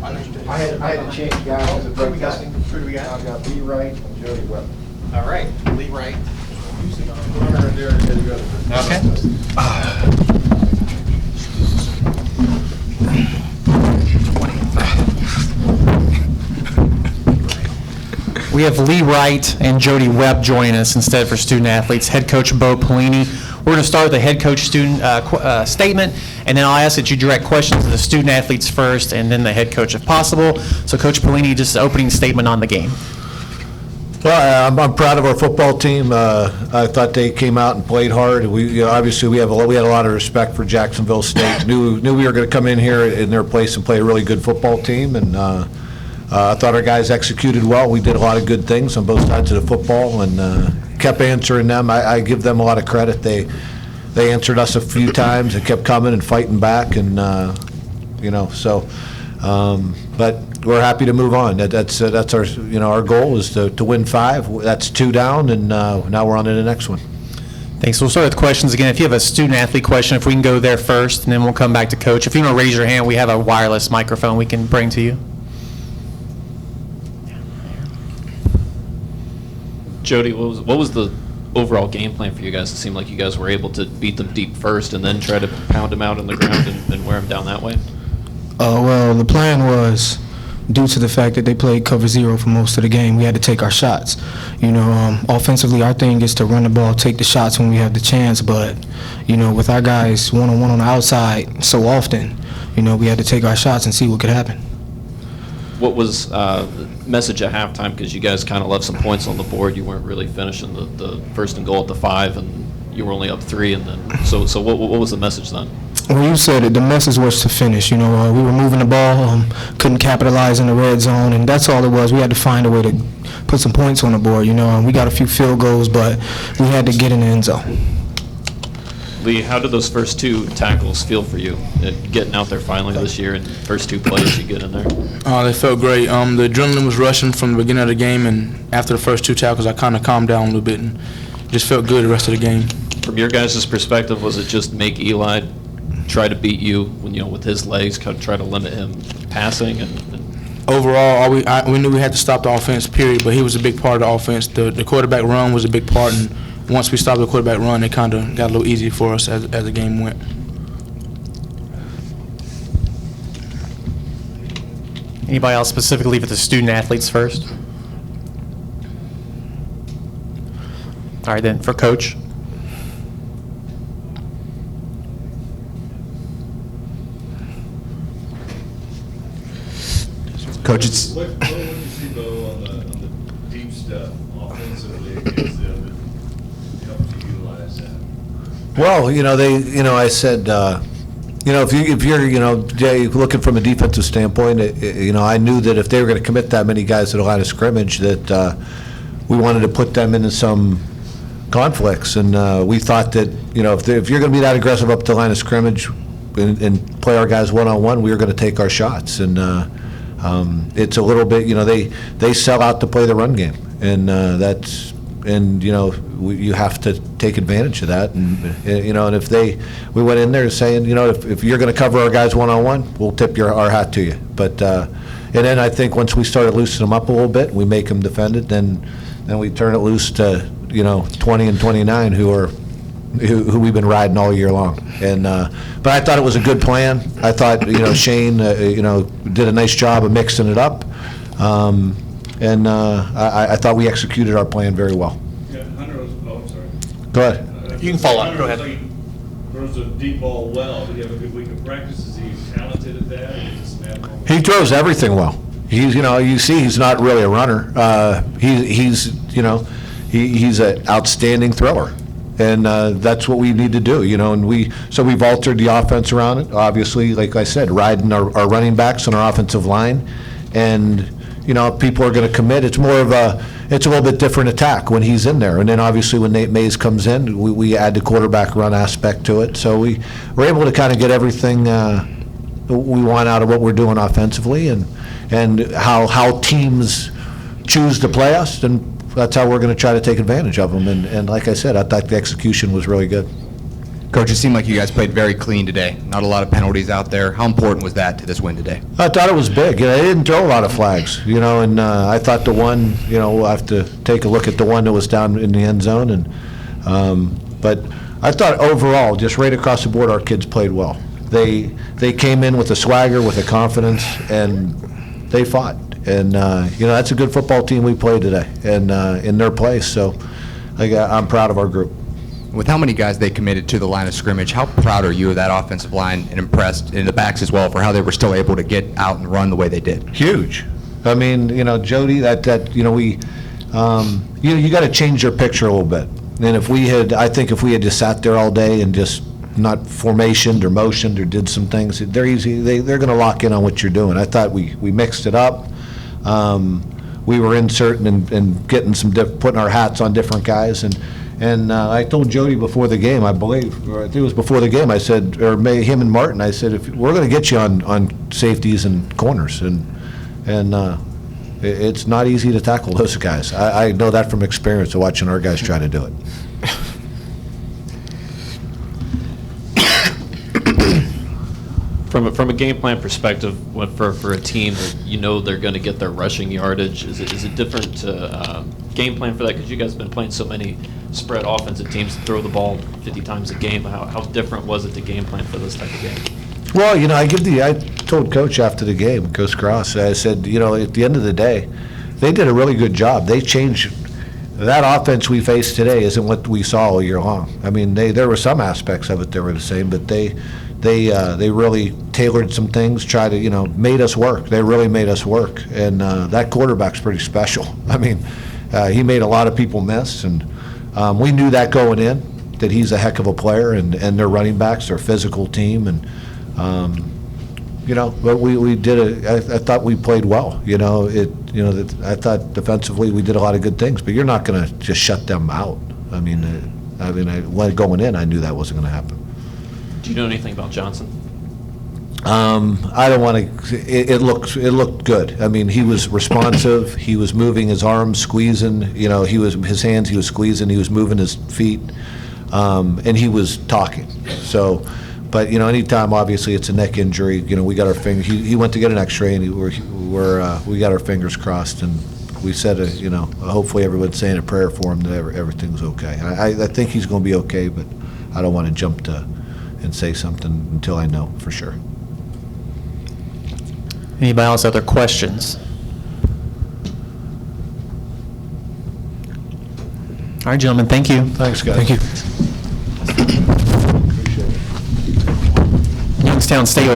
I had to change guys because of drug testing. Who do we got? I've got Lee Wright and Jody Webb. All right, Lee Wright. Okay. We have Lee Wright and Jody Webb joining us instead for student athletes. Head coach Bo Pelini. We're going to start with the head coach student statement, and then I'll ask that you direct questions to the student athletes first, and then the head coach if possible. So, Coach Pelini, just an opening statement on the game. Well, I'm proud of our football team. I thought they came out and played hard. Obviously we had a lot of respect for Jacksonville State. Knew we were going to come in here in their place and play a really good football team, and I thought our guys executed well. We did a lot of good things on both sides of the football, and kept answering them. I give them a lot of credit. They answered us a few times and kept coming and fighting back, and but we're happy to move on. That's our our goal is to win 5. That's 2 down, and now we're on to the next one. Thanks. We'll start with questions again. If you have a student-athlete question, if we can go there first, and then we'll come back to Coach. If you want to raise your hand, we have a wireless microphone we can bring to you. Jody, what was the overall game plan for you guys? It seemed like you guys were able to beat them deep first and then try to pound them out on the ground and wear them down that way? Well, the plan was, due to the fact that they played cover 0 for most of the game, we had to take our shots. Offensively, our thing is to run the ball, take the shots when we have the chance, but, with our guys one-on-one on the outside so often, we had to take our shots and see what could happen. What was the message at halftime? Because you guys kind of left some points on the board. You weren't really finishing the first and goal at the 5, and you were only up 3. And then, so what was the message then? Well, you said it. The message was to finish. We were moving the ball, couldn't capitalize in the red zone, and that's all it was. We had to find a way to put some points on the board. We got a few field goals, but we had to get in the end zone. Lee, how did those first 2 tackles feel for you, getting out there finally this year and first 2 plays you get in there? They felt great. The adrenaline was rushing from the beginning of the game, and after the first 2 tackles, I kind of calmed down a little bit and just felt good the rest of the game. From your guys' perspective, was it just make Eli try to beat you with his legs, kind of try to limit him passing? And Overall, we knew we had to stop the offense, period, but he was a big part of the offense. The quarterback run was a big part, and once we stopped the quarterback run, it kind of got a little easier for us as the game went. Anybody else specifically for the student athletes first? All right, then for Coach. Coach, it's What would you see, Bo, on the deep stuff offensively against them that helped you utilize that? well, I said, if you're, Jay, looking from a defensive standpoint, I knew that if they were going to commit that many guys to the line of scrimmage, that we wanted to put them into some conflicts, and we thought that, if you're going to be that aggressive up to the line of scrimmage and play our guys one-on-one, we were going to take our shots, and it's a little bit, they sell out to play the run game, and you have to take advantage of that, and if we went in there saying, if you're going to cover our guys one-on-one, we'll tip our hat to you, but and then I think once we started loosening them up a little bit, we make them defend it, then we turn it loose to 20 and 29 who we've been riding all year long. And but I thought it was a good plan. I thought Shane did a nice job of mixing it up, and I thought we executed our plan very well. Yeah, Hunter was, I'm sorry. Go ahead. You can follow up. Hunter Go ahead. was like, throws a deep ball well. Did he have a good week of practice? Is he talented at that? Or is he abnormal? He throws everything well. He's you see he's not really a runner. He's an outstanding thrower. And that's what we need to do, and we've altered the offense around it, obviously, like I said, riding our running backs and our offensive line, and, people are going to commit. It's a little bit different attack when he's in there, and then obviously when Nate Mays comes in, we add the quarterback run aspect to it, so we're able to kind of get everything we want out of what we're doing offensively, and how teams choose to play us, and that's how we're going to try to take advantage of them. And like I said, I thought the execution was really good. Coach, it seemed like you guys played very clean today. Not a lot of penalties out there. How important was that to this win today? I thought it was big. They didn't throw a lot of flags, and I thought the one, we'll have to take a look at the one that was down in the end zone. But I thought overall, just right across the board, our kids played well. They came in with a swagger, with a confidence, and they fought. And, that's a good football team we played today, and in their place. So I'm proud of our group. With how many guys they committed to the line of scrimmage, how proud are you of that offensive line and impressed in the backs as well for how they were still able to get out and run the way they did? Huge. I mean, Jody, we, you got to change your picture a little bit. And I think if we had just sat there all day and just not formationed or motioned or did some things, they're going to lock in on what you're doing. I thought we mixed it up. We were inserting and getting putting our hats on different guys. And I told Jody before the game, I believe, or I think it was before the game, I said, or him and Martin, I said, if we're going to get you on safeties and corners, and it's not easy to tackle those guys. I know that from experience of watching our guys try to do it. From a game plan perspective, for a team that they're going to get their rushing yardage, is it different to game plan for that? Because you guys have been playing so many spread offensive teams that throw the ball 50 times a game. How different was it to game plan for this type of game? Well, I told Coach after the game, Coach Cross, I said, at the end of the day, they did a really good job. They changed. That offense we faced today isn't what we saw all year long. I mean, there were some aspects of it that were the same, but they really tailored some things, made us work. They really made us work, and that quarterback's pretty special. I mean, he made a lot of people miss, and we knew that going in, that he's a heck of a player, and their running backs, their physical team, and but we did I thought we played well. I thought defensively we did a lot of good things, but you're not going to just shut them out. Going in, I knew that wasn't going to happen. Do you know anything about Johnson? I don't want to. It looked good. I mean, he was responsive. He was moving his arms, squeezing. His hands. He was squeezing. He was moving his feet, and he was talking. So, but anytime obviously it's a neck injury. We got our finger. He went to get an X-ray, and we got our fingers crossed, and we said, hopefully everyone's saying a prayer for him that everything's okay. I think he's going to be okay, but I don't want to jump to and say something until I know for sure. Anybody else other questions? All right, gentlemen, thank you. Thanks, guys. Thank you. Appreciate it. Youngstown State